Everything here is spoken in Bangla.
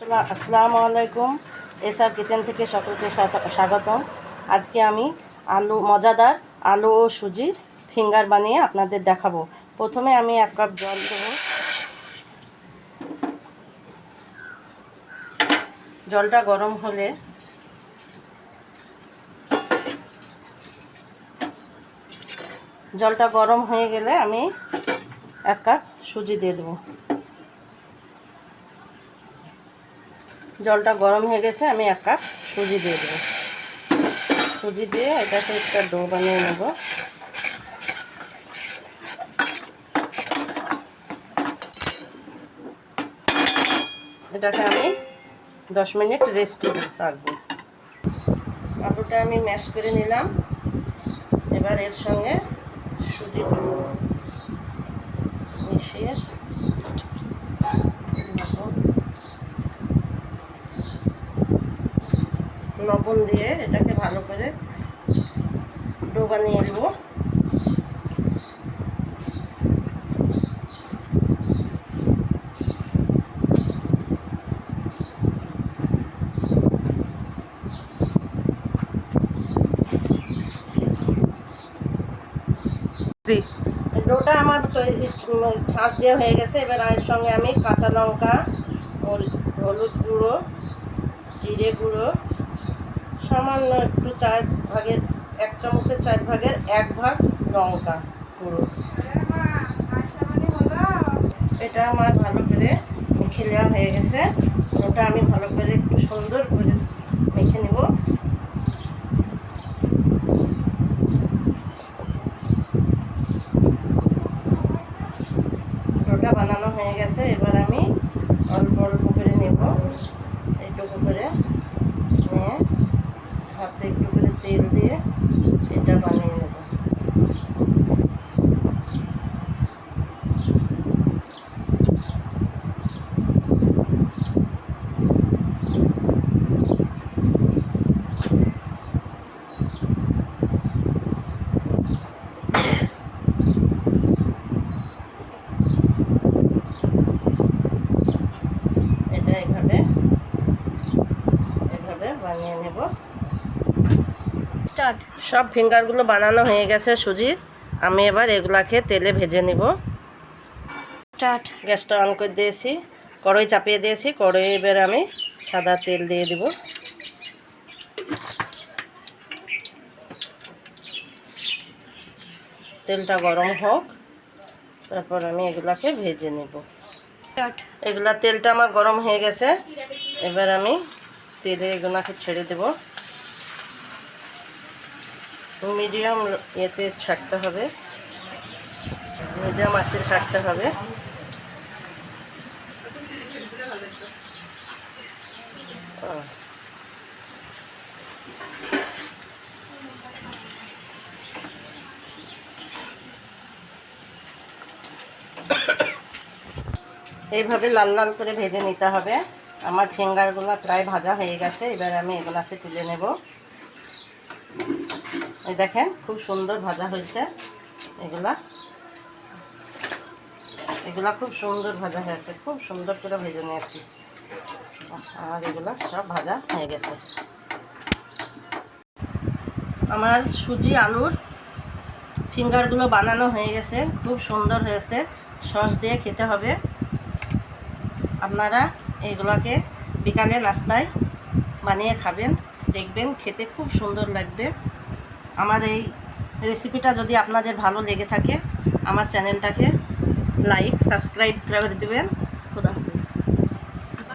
আসসালামু আলাইকুম। এসআর কিচেন থেকে সকলকে স্বাগতম। আজকে আমি মজাদার আলু ও সুজির ফিঙ্গার বানিয়ে আপনাদের দেখাবো। প্রথমে আমি 1 কাপ জল দেবো। জলটা গরম হলে হয়ে গেলে আমি 1 কাপ সুজি দিয়ে দেবো। জলটা গরম হয়ে গেছে, আমি 1 কাপ সুজি দিয়ে দেবো। সুজি দিয়ে এটাকে একটা ডো বানিয়ে নেব। এটাকে আমি 10 মিনিট রেস্টে রাখবো। আলুটা আমি ম্যাশ করে নিলাম। এবার এর সঙ্গে সুজি মিশিয়ে লবণ দিয়ে এটাকে ভালো করে ডো বানিয়ে নেব। ডোটা আমার ছাঁচ দেওয়া হয়ে গেছে। এবার এর সঙ্গে আমি কাঁচা লঙ্কা, হলুদ গুঁড়ো, জিরে গুঁড়ো, সামান্য একটু 1 চামচের 4 ভাগের 1 ভাগ লঙ্কা গুঁড়ো, এটা আমার ভালো করে মেখে নেওয়া হয়ে গেছে। ওটা আমি ভালো করে একটু সুন্দর করে মেখে নেব। ওটা বানানো হয়ে গেছে। এবার আমি অল্প অল্প করে নেব। এইটুকু করে নিয়ে হাতে একটু করে তেল দিয়ে সেটা বানিয়ে নেব। এটা এভাবে বানিয়ে নেব। সব ফিঙ্গারগুলো বানানো হয়ে গেছে সুজির। আমি এবার এগুলাকে তেলে ভেজে নেব। গ্যাসটা অন করে দিয়েছি, কড়াই চাপিয়ে দিয়েছি। কড়াই এবার আমি সাদা তেল দিয়ে দেব। তেলটা গরম হোক, তারপর আমি এগুলাকে ভেজে নেব। তেলটা আমার গরম হয়ে গেছে। এবার আমি তেলে এগুলাকে ছেড়ে দেব। মিডিয়াম ইয়েতে ছাড়তে হবে, মিডিয়াম আঁচে ছাড়তে হবে। এইভাবে লাল লাল করে ভেজে নিতে হবে। আমার ফিঙ্গারগুলো প্রায় ভাজা হয়ে গেছে। এবার আমি এগুলাকে তুলে নেব। এই দেখেন খুব সুন্দর ভাজা হয়েছে। এগুলা খুব সুন্দর ভাজা হয়েছে, খুব সুন্দর করে ভেজে নিয়েছি। আর এগুলা সব ভাজা হয়ে গেছে। আমার সুজি আলুর ফিঙ্গারগুলো বানানো হয়ে গেছে, খুব সুন্দর হয়েছে। সস দিয়ে খেতে হবে। আপনারা এইগুলোকে বিকালে নাস্তায় বানিয়ে খাবেন, দেখবেন খেতে খুব সুন্দর লাগবে। আমার এই রেসিপিটা যদি আপনাদের ভালো লেগে থাকে, আমার চ্যানেলটাকে লাইক সাবস্ক্রাইব করে দেবেন। খোদা হাফেজ।